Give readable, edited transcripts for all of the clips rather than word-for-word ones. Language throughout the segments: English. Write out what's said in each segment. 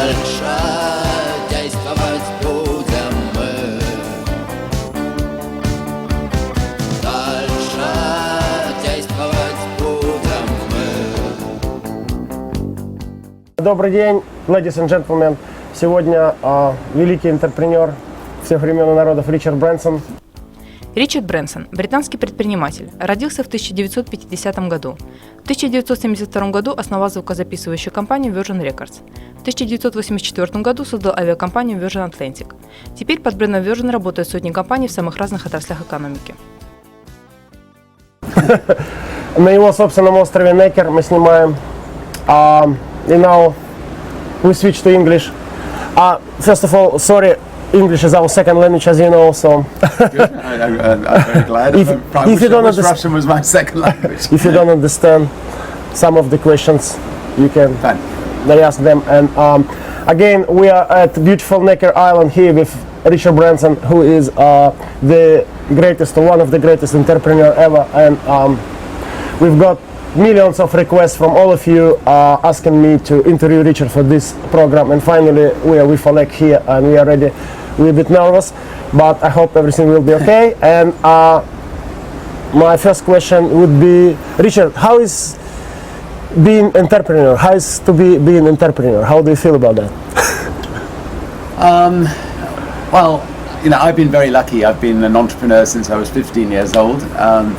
Дальше действовать будем мы. Дальше действовать будем мы. Добрый день, ladies and gentlemen. Сегодня великий интерпренер всех времен и народов Ричард Брэнсон. Ричард Брэнсон – британский предприниматель. Родился в 1950 году. В 1972 году основал звукозаписывающую компанию Virgin Records. В 1984 году создал авиакомпанию Virgin Atlantic. Теперь под брендом Virgin работают сотни компаний в самых разных отраслях экономики. На его собственном острове Неккер мы снимаем. And now we switch to English. First of all, sorry. English is our second language, as you know, so... Good. I'm very glad. Russian was my second language. If you don't understand some of the questions, you can ask them. And again, we are at beautiful Neckker Island here with Rичард Брэнсон, who is the greatest, or one of the greatest entrepreneur ever. And we've got millions of requests from all of you asking me to interview Richard for this program. And finally, we are with Oleg here, and we are ready. We're a bit nervous, but I hope everything will be okay. And my first question would be, Richard, how is being entrepreneur? How is to be being entrepreneur? How do you feel about that? Well, you know, I've been very lucky. I've been an entrepreneur since I was 15 years old, and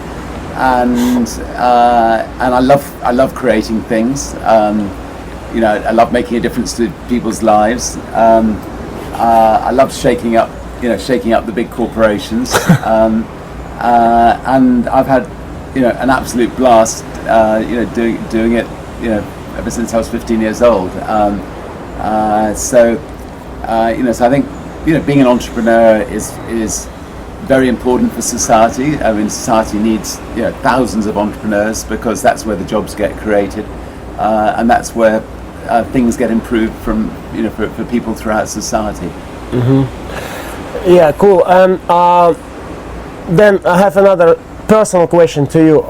I love creating things. You know, I love making a difference to people's lives. I love shaking up the big corporations, and I've had, you know, an absolute blast, you know, doing it, you know, ever since I was 15 years old. So I think, you know, being an entrepreneur is very important for society. I mean, society needs, you know, thousands of entrepreneurs, because that's where the jobs get created, and that's where things get improved from, you know, for people throughout society. Mm-hmm. Yeah, cool. And then I have another personal question to you,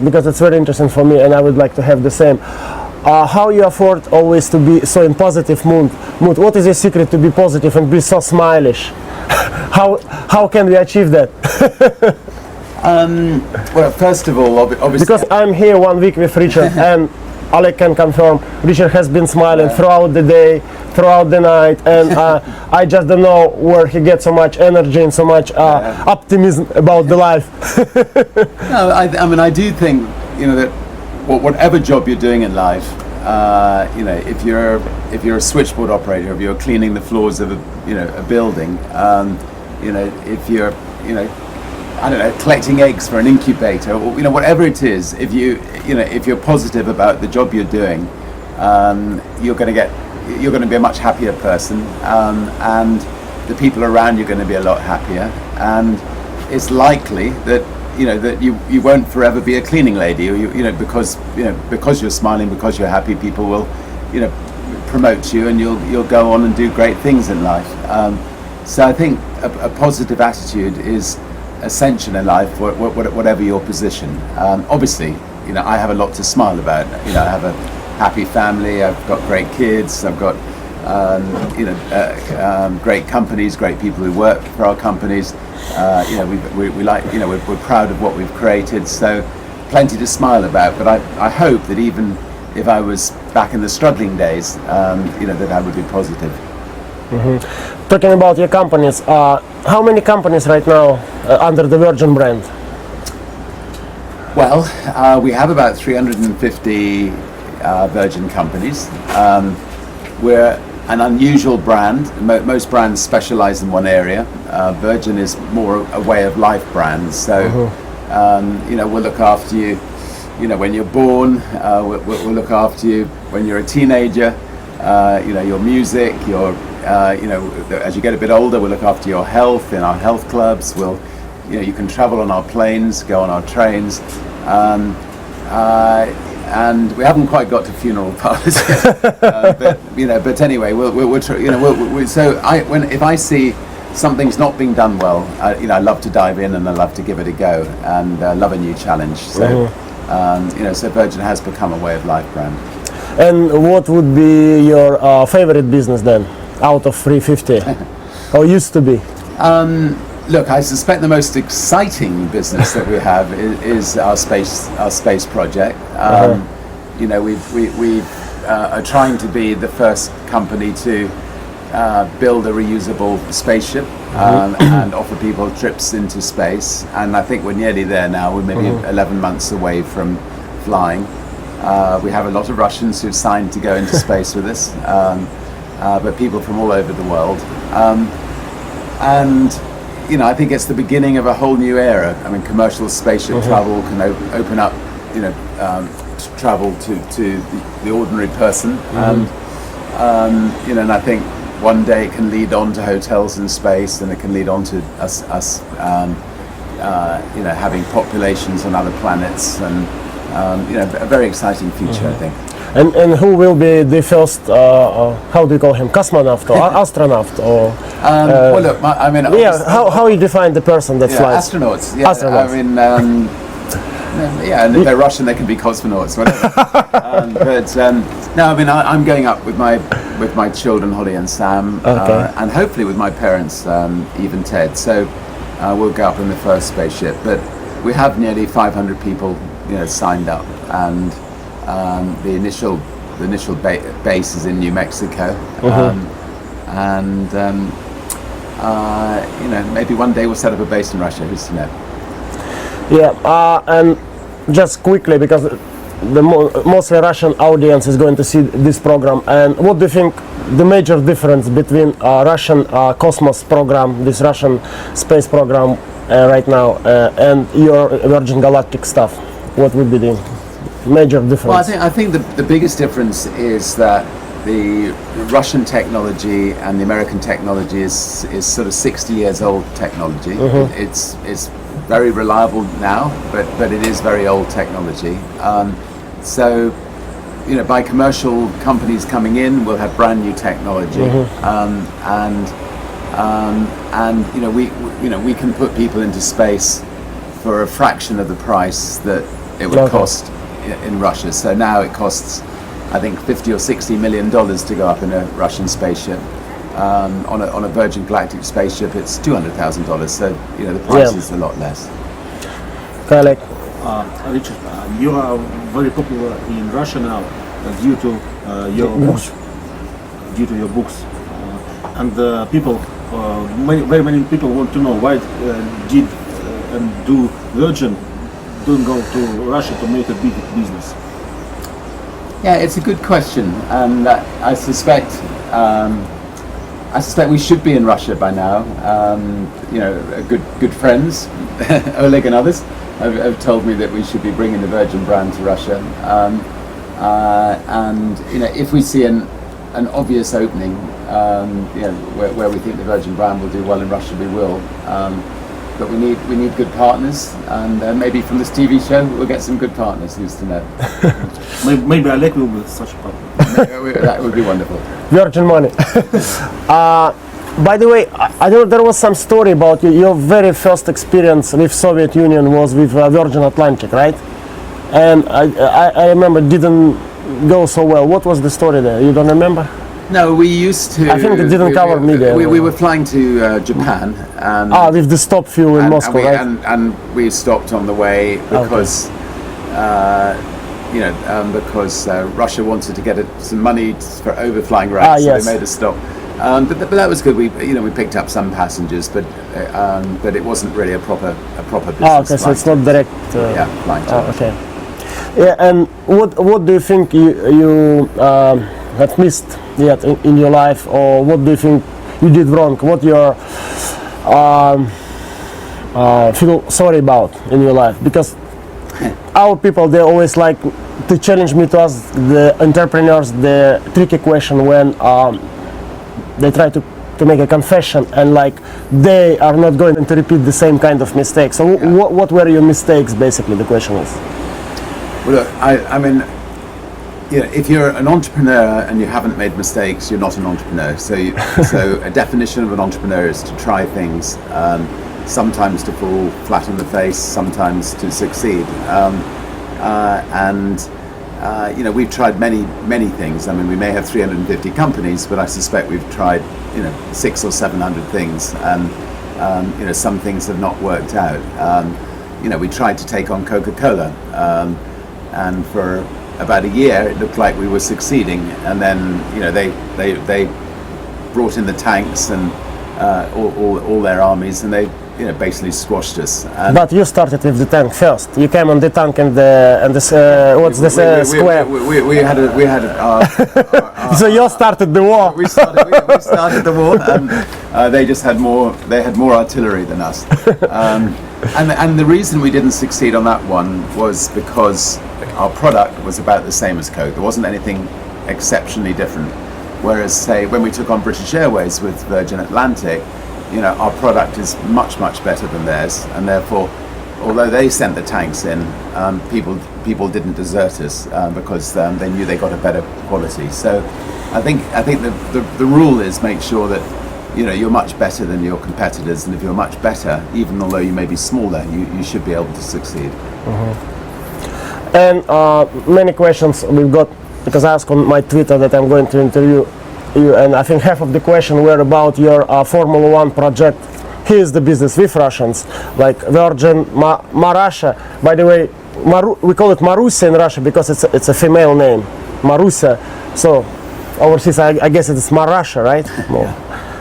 because it's very interesting for me, and I would like to have the same. How you afford always to be so in positive mood? What is your secret to be positive and be so smilish? How can we achieve that? Well, first of all, obviously, because I'm here 1 week with Richard, and Oleg can confirm, Richard has been smiling throughout the day, throughout the night, and I just don't know where he gets so much energy and so much optimism about the life. No, I mean, I do think, you know, that whatever job you're doing in life, you know, if you're a switchboard operator, if you're cleaning the floors of a building, you know, if you're, you know, I don't know, collecting eggs for an incubator, or, you know, whatever it is, if you're positive about the job you're doing, you're going to be a much happier person, and the people around you are going to be a lot happier, and it's likely that, you know, that you won't forever be a cleaning lady, or because you're smiling, because you're happy, people will, you know, promote you, and you'll go on and do great things in life. So I think a positive attitude is essential in life, whatever your position. Obviously, you know, I have a lot to smile about. You know, I have a happy family. I've got great kids. I've got great companies, great people who work for our companies. You know, we like, you know, we're proud of what we've created. So plenty to smile about. But I hope that even if I was back in the struggling days, you know, that I would be positive. Mm-hmm. Talking about your companies, how many companies right now under the Virgin brand? Well, we have about 350 Virgin companies. We're an unusual brand. Most brands specialize in one area. Virgin is more a way of life brand. So, you know, we'll look after you, you know, when you're born. We'll look after you when you're a teenager. You know, your music, your you know, as you get a bit older, we'll look after your health in our health clubs. We'll, you know, you can travel on our planes, go on our trains, and we haven't quite got to funeral parlors yet. But you know, but anyway, we'll you know, so if I see something's not being done well, you know, I love to dive in and I love to give it a go, and love a new challenge. So you know, so Virgin has become a way of life brand. And what would be your favorite business then, out of 350, or used to be? Look, I suspect the most exciting business that we have is our space project. You know, we are trying to be the first company to build a reusable spaceship and offer people trips into space. And I think we're nearly there now. We're maybe 11 months away from flying. We have a lot of Russians who've signed to go into space with us, but people from all over the world. And you know, I think it's the beginning of a whole new era. I mean, commercial spaceship travel can open up, you know, travel to the ordinary person, and you know, and I think one day it can lead on to hotels in space, and it can lead on to us you know, having populations on other planets, and you know, a very exciting future, I think. And who will be the first, how do you call him, cosmonaut or astronaut? Or, well, look, I mean, yeah, how you define the person that flies? astronauts. Yeah, Astronauts. I mean, yeah, and if they're Russian, they can be cosmonauts, whatever. But no, I mean, I'm going up with my children, Holly and Sam, and hopefully with my parents, Eve and Ted. So we'll go up in the first spaceship. But we have nearly 500 people, you know, signed up, and the initial base is in New Mexico, and you know, maybe one day we'll set up a base in Russia. Who's to know? Yeah, and just quickly, because the mostly Russian audience is going to see this program, and what do you think the major difference between Russian Cosmos program, this Russian space program right now, and your Virgin Galactic stuff? What would be the major difference? Well, I think the biggest difference is that the Russian technology and the American technology is sort of 60 years old technology. It's very reliable now, but it is very old technology. So, you know, by commercial companies coming in, we'll have brand new technology, and you know, we can put people into space for a fraction of the price that it would cost in Russia. So now it costs, I think, $50 or $60 million to go up in a Russian spaceship. On a Virgin Galactic spaceship, it's $200,000. So you know, the price is a lot less. Correct. Richard, you are very popular in Russia now due to your books. And people, very many people want to know why did and do Virgin don't go to Russia to make a big business. Yeah, it's a good question, and I suspect we should be in Russia by now. You know, good friends, Oleg and others, have told me that we should be bringing the Virgin brand to Russia. And you know, if we see an obvious opening, you know, where we think the Virgin brand will do well in Russia, we will. But we need good partners, and maybe from this TV show we'll get some good partners. Who's to know? Maybe Oleg will be such a partner. That would be wonderful. Virgin money. By the way, I know there was some story about you. Your very first experience with Soviet Union was with Virgin Atlantic, right? And I remember it didn't go so well. What was the story there? You don't remember? No, we used to. I think it didn't cover media. We were flying to Japan. And with the stop fuel in Moscow, right? And we stopped on the way because, you know, because Russia wanted to get some money for overflying rights, so they made us stop. But that was good. We picked up some passengers, but it wasn't really a proper business. Okay, so it's not direct. Flying. Okay. Yeah, and what do you think you have missed yet in your life, or what do you think you did wrong? What you're feel sorry about in your life? Because our people, they always like to challenge me to ask the entrepreneurs the tricky question when they try to make a confession, and like they are not going to repeat the same kind of mistakes. So what were your mistakes, basically, the question is? Well, look, I mean, you know, if you're an entrepreneur and you haven't made mistakes, you're not an entrepreneur. So a definition of an entrepreneur is to try things, sometimes to fall flat on the face, sometimes to succeed. And you know, we've tried many things. I mean, we may have 350 companies, but I suspect we've tried, you know, 600 or 700 things, and you know, some things have not worked out. You know, we tried to take on Coca-Cola, and for about a year it looked like we were succeeding, and then, you know, they brought in the tanks and all their armies, and they, you know, basically squashed us. And But you started with the tank first. You came on the tank and the what's this square? we had So you started the war. we started the war, and they just had more. They had more artillery than us. And the reason we didn't succeed on that one was because our product was about the same as Coke. There wasn't anything exceptionally different. Whereas, say, when we took on British Airways with Virgin Atlantic, you know, our product is much better than theirs, and therefore, although they sent the tanks in, people didn't desert us because they knew they got a better quality. So, I think the rule is make sure that, you know, you're much better than your competitors, and if you're much better, even although you may be smaller, you should be able to succeed. And many questions we've got, because I asked on my Twitter that I'm going to interview you, and I think half of the question were about your Formula One project. Here's the business with Russians, like Virgin, Marussia. By the way, we call it Marusia in Russia because it's a female name, Marusia. So overseas, I guess it's Marussia, right? Yeah.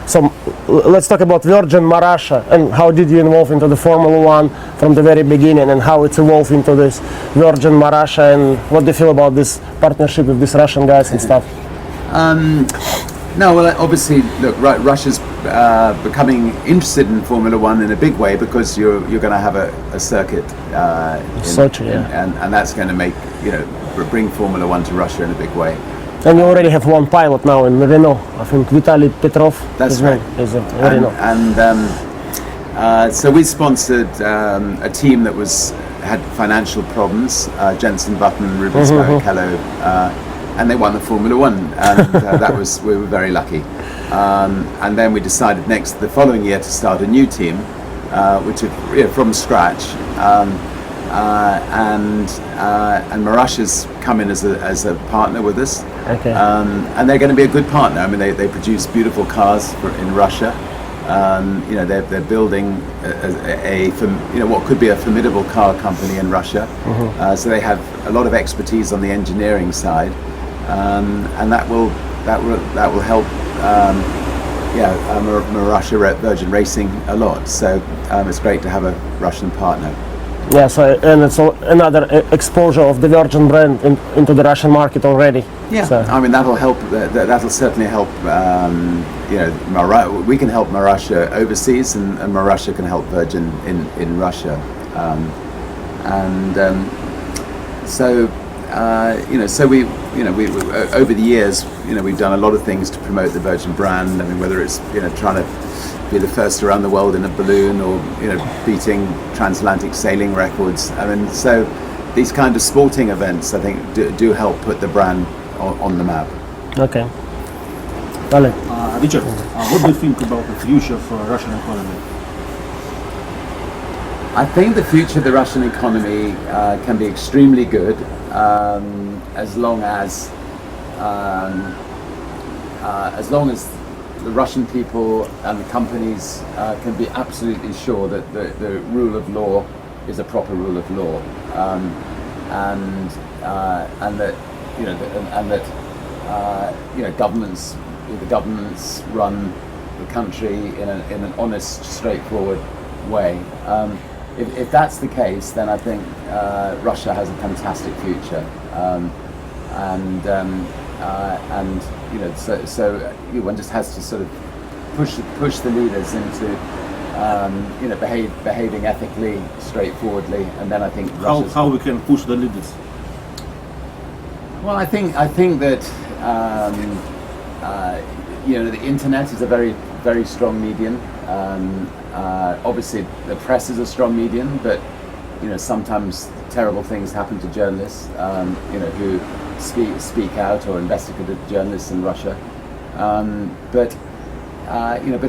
So let's talk about Virgin, Marussia, and how did you involve into the Formula One from the very beginning, and how it's evolved into this Virgin, Marussia, and what do you feel about this partnership with these Russian guys and stuff? No, well, obviously, look, Russia's becoming interested in Formula One in a big way because you're going to have a circuit Sochi, yeah. and that's going to make, you know, bring Formula One to Russia in a big way. And you already have one pilot now in Renault. I think Vitaly Petrov. That's right. Is in Renault. And so we sponsored a team that had financial problems, Jensen Button, Rubens Barrichello, and they won the Formula One, and we were very lucky. And then we decided the following year to start a new team, which is, you know, from scratch. And Marussia's come in as a partner with us. Okay. And they're going to be a good partner. I mean, they produce beautiful cars in Russia. You know, they're building you know, what could be a formidable car company in Russia. So they have a lot of expertise on the engineering side, and that will help. Marussia Virgin Racing a lot. So it's great to have a Russian partner. Yeah, so and it's another exposure of the Virgin brand into the Russian market already. Yeah, so. I mean, that'll help. That'll certainly help. You know, we can help Marussia overseas, and Marussia can help Virgin in Russia. So you know, so we over the years, you know, we've done a lot of things to promote the Virgin brand. I mean, whether it's, you know, trying to be the first around the world in a balloon, or, you know, beating transatlantic sailing records. I mean, so these kind of sporting events, I think, do help put the brand on the map. Okay. Oleg. Richard, what do you think about the future of Russian economy? I think the future of the Russian economy can be extremely good, as long as the Russian people and the companies can be absolutely sure that the rule of law is a proper rule of law, and that, you know, you know, the governments run the country in an honest, straightforward way. If that's the case, then I think Russia has a fantastic future, and you know, so one just has to sort of push the leaders into you know, behaving ethically, straightforwardly, and then I think how we can push the leaders. Well, I think that you know, the internet is a very strong medium. Obviously, the press is a strong medium, but, you know, sometimes terrible things happen to journalists, you know, who speak out, or investigative journalists in Russia. You know,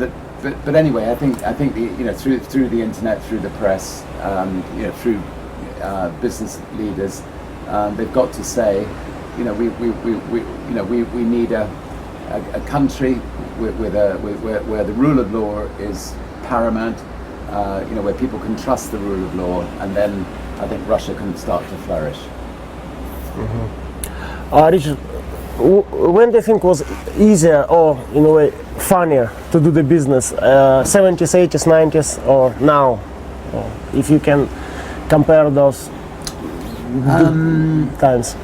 but anyway, I think the, you know, through the internet, through the press, you know, through business leaders, they've got to say, you know, we need a country where the rule of law is paramount, you know, where people can trust the rule of law, and then I think Russia can start to flourish. Richard, when do you think was easier or in a way funnier to do the business? 70s, 80s, 90s, or now? If you can compare those times.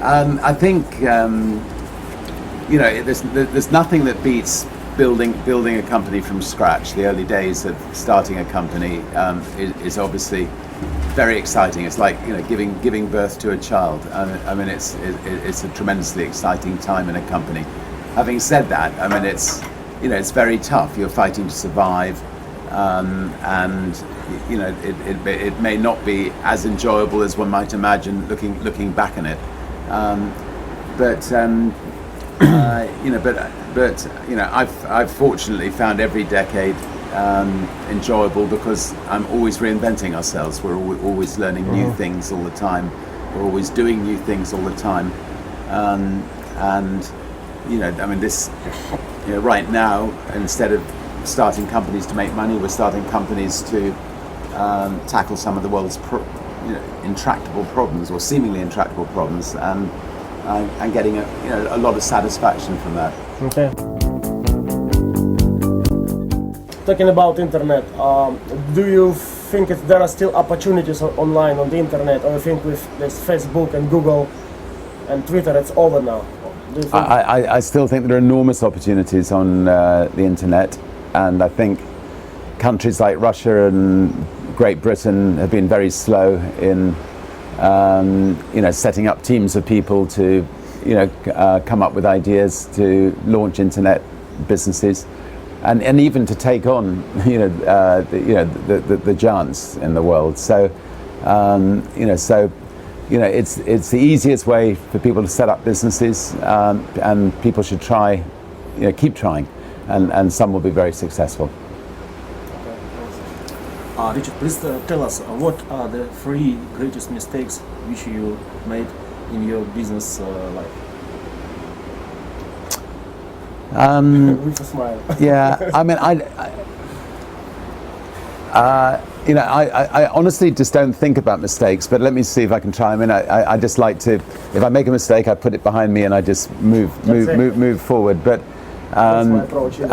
I think you know, there's nothing that beats building a company from scratch. The early days of starting a company is obviously very exciting. It's like, you know, giving birth to a child. I mean, it's a tremendously exciting time in a company. Having said that, I mean, it's, you know, it's very tough. You're fighting to survive, and you know, it may not be as enjoyable as one might imagine looking back on it. You know, but you know, I've fortunately found every decade enjoyable because I'm always reinventing ourselves. We're always learning new things all the time. We're always doing new things all the time, and you know, I mean, this, you know, right now, instead of starting companies to make money, we're starting companies to tackle some of the world's intractable problems, or seemingly intractable problems, and getting a lot of satisfaction from that. Okay. Talking about internet, do you think there are still opportunities online on the internet, or you think with this Facebook and Google and Twitter it's over now? Do you think? I still think there are enormous opportunities on the internet, and I think countries like Russia and Great Britain have been very slow in you know, setting up teams of people to, you know, come up with ideas to launch internet businesses, and even to take on, you know, the giants in the world. So you know, it's the easiest way for people to set up businesses, and people should try, you know, keep trying, and some will be very successful. Richard, please tell us what are the 3 greatest mistakes which you made in your business life? With a smile. Yeah, I mean, you know, I honestly just don't think about mistakes, but let me see if I can try. I mean, I just like to, if I make a mistake, I put it behind me and I just move forward. But That's my approach, you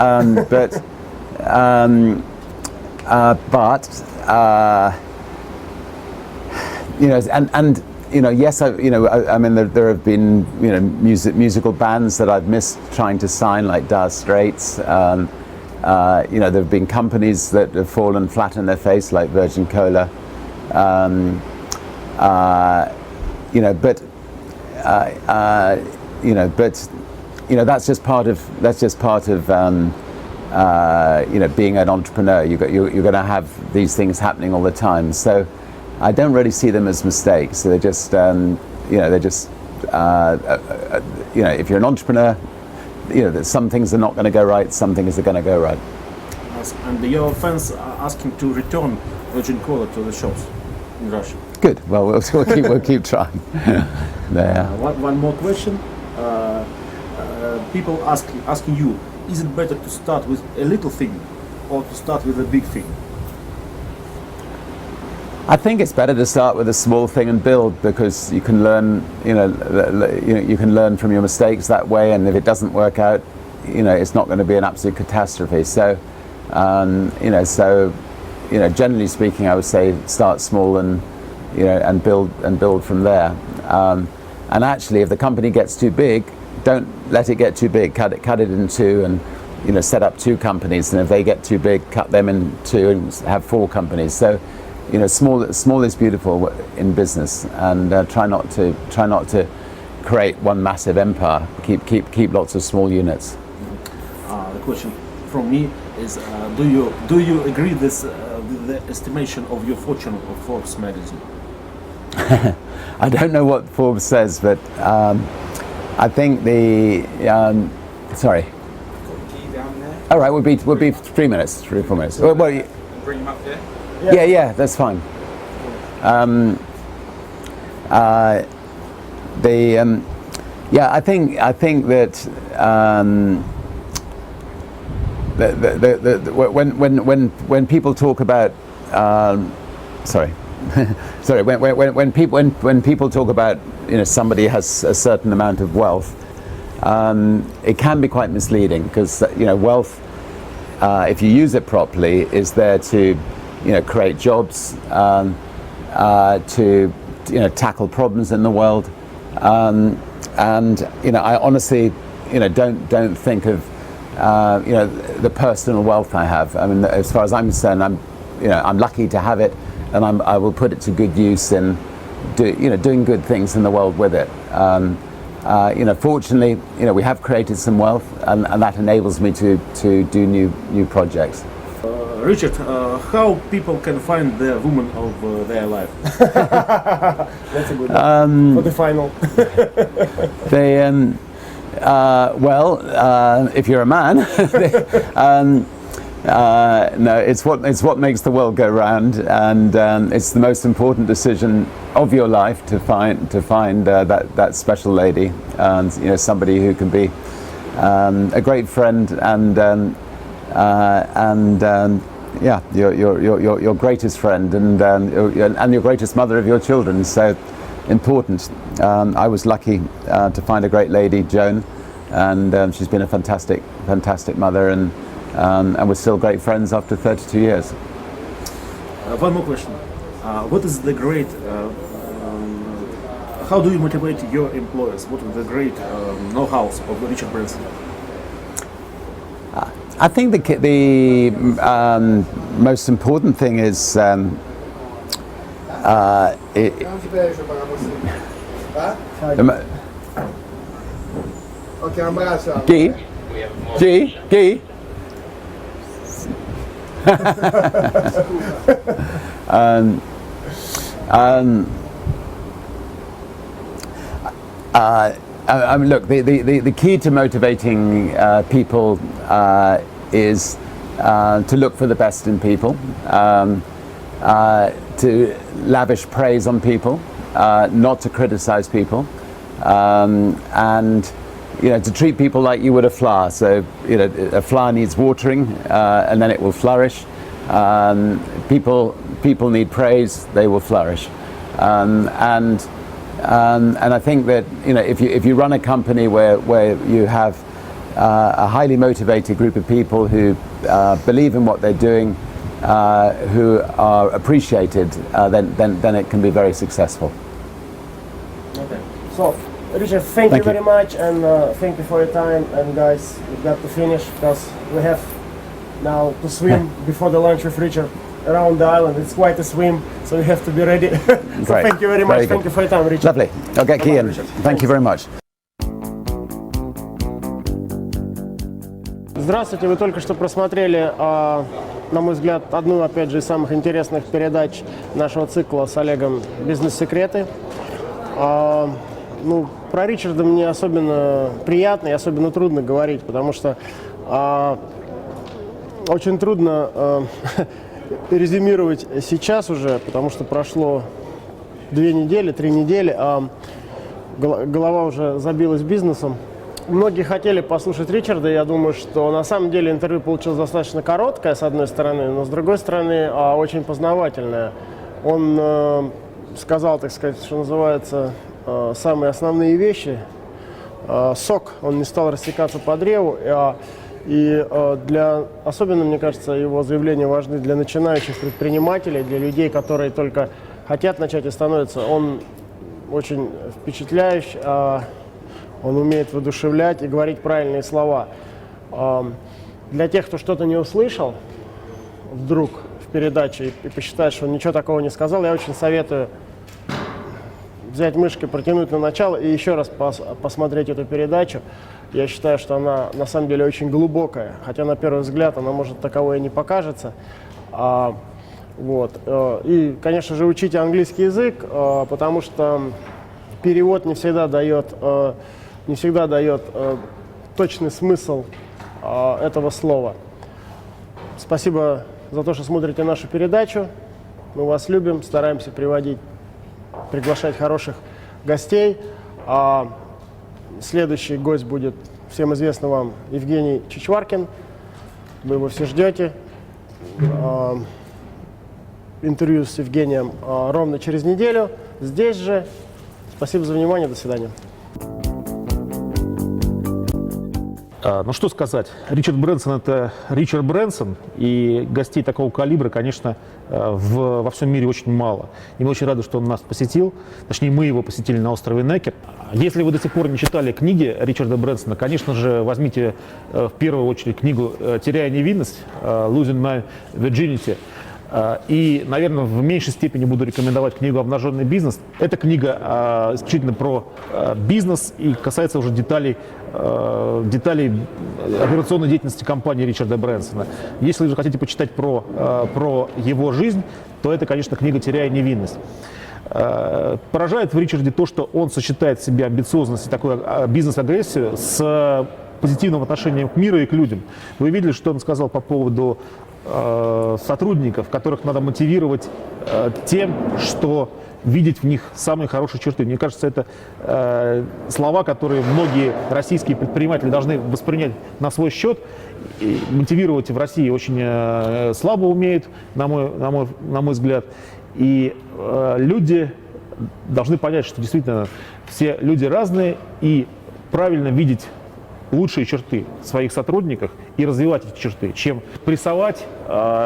know, and you know, yes, I mean, there have been, you know, musical bands that I've missed trying to sign, like Dire Straits. You know, there have been companies that have fallen flat on their face, like Virgin Cola. You know, but you know, that's just part of you know, being an entrepreneur. You're going to have these things happening all the time. So I don't really see them as mistakes. They're just you know, you know, if you're an entrepreneur, you know, that some things are not going to go right, some things are going to go right. Yes, and your fans are asking to return Virgin Cola to the shops in Russia. Good. Well, we'll keep trying. There. One more question. People asking you, is it better to start with a little thing or to start with a big thing? I think it's better to start with a small thing and build, because you can learn, you can learn from your mistakes that way, and if it doesn't work out, you know, it's not going to be an absolute catastrophe. So, generally speaking, I would say start small and, you know, and build from there. And actually, if the company gets too big, don't let it get too big. Cut it in 2, and, you know, set up 2 companies. And if they get too big, cut them in 2 and have 4 companies. So, you know, small is beautiful in business, and try not to create one massive empire. Keep lots of small units. The question from me is, do you agree with the estimation of your fortune of Forbes magazine? I don't know what Forbes says, but I think the sorry. Key down there. All right, we'll be 3 minutes, 3 or 4 minutes. Well, Bring him up here. yeah, that's fine. Yeah, I think that when people talk about sorry when people talk about somebody has a certain amount of wealth, it can be quite misleading, because wealth, if you use it properly, is there to create jobs, to tackle problems in the world, and I honestly don't think of the personal wealth I have. I mean, as far as I'm concerned, I'm lucky to have it, and I will put it to good use in doing good things in the world with it. Fortunately, we have created some wealth, and that enables me to do new projects. Richard, how people can find the woman of their life? That's a good one for the final. They, if you're a man, no, it's what makes the world go round, and it's the most important decision of your life to find that special lady, and somebody who can be a great friend and yeah, your greatest friend, and your greatest mother of your children. So important. I was lucky to find a great lady, Joan, and she's been a fantastic mother, and we're still great friends after 32 years. One more question. What is the great? How do you motivate your employees? What is the great know-how of Rичард Брэнсон? I think the most important thing is Guy. I mean, look, the key to motivating people is to look for the best in people, to lavish praise on people, not to criticize people, and to treat people like you would a flower. So a flower needs watering, and then it will flourish. People need praise; they will flourish. And I think that if you run a company where you have a highly motivated group of people who believe in what they're doing, who are appreciated, then it can be very successful. Okay. So, Richard, thank you very much, and thank you for your time. And guys, we've got to finish because we have now to swim before the lunch with Richard around the island. It's quite a swim, so we have to be ready. So thank you very much. Thank you for your time, Richard. Lovely. Okay, Kian. Thank you very much. Здравствуйте, вы только что просмотрели, на мой взгляд, одну, опять же, из самых интересных передач нашего цикла с Олегом «Бизнес-секреты». Про Ричарда мне особенно приятно и особенно трудно говорить, потому что очень трудно резюмировать сейчас уже, потому что прошло 2 недели, 3 недели, а голова уже забилась бизнесом. Многие хотели послушать Ричарда, я думаю, что на самом деле интервью получилось достаточно короткое, с одной стороны, но с другой стороны очень познавательное. Он сказал, так сказать, что называется, самые основные вещи. Сок, он не стал растекаться по древу, и особенно, мне кажется, его заявления важны для начинающих предпринимателей, для людей, которые только хотят начать и становятся. Он очень впечатляющий. Он умеет воодушевлять и говорить правильные слова. Для тех, кто что-то не услышал вдруг в передаче и посчитает, что он ничего такого не сказал, я очень советую взять мышкой, протянуть на начало и еще раз посмотреть эту передачу. Я считаю, что она на самом деле очень глубокая, хотя на первый взгляд она может таковой и не покажется. И, конечно же, учите английский язык, потому что перевод не всегда дает точный смысл этого слова. Спасибо за то, что смотрите нашу передачу. Мы вас любим, стараемся приглашать хороших гостей. Следующий гость будет всем известный вам Евгений Чичваркин. Вы его все ждете. Интервью с Евгением ровно через неделю. Здесь же. Спасибо за внимание. До свидания. Ну что сказать, Ричард Брэнсон – это Ричард Брэнсон, и гостей такого калибра, конечно, во всем мире очень мало. И мы очень рады, что он нас посетил, точнее, мы его посетили на острове Неккер. Если вы до сих пор не читали книги Ричарда Брэнсона, конечно же, возьмите в первую очередь книгу «Теряя невинность», «Losing My Virginity». И, наверное, в меньшей степени буду рекомендовать книгу «Обнаженный бизнес». Эта книга исключительно про бизнес и касается уже деталей операционной деятельности компании Ричарда Брэнсона. Если же хотите почитать про его жизнь, то это, конечно, книга «Теряя невинность». Поражает в Ричарде то, что он сочетает в себе амбициозность и такую бизнес-агрессию с позитивным отношением к миру и к людям. Вы видели, что он сказал по поводу сотрудников, которых надо мотивировать тем, что видеть в них самые хорошие черты. Мне кажется, это слова, которые многие российские предприниматели должны воспринять на свой счет. И мотивировать в России очень слабо умеют, на мой взгляд. И люди должны понять, что действительно все люди разные, и правильно видеть лучшие черты в своих сотрудниках и развивать эти черты, чем прессовать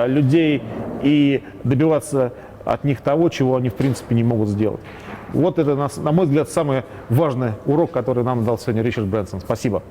людей и добиваться от них того, чего они в принципе не могут сделать. Вот это, на мой взгляд, самый важный урок, который нам дал сегодня Ричард Брэнсон. Спасибо.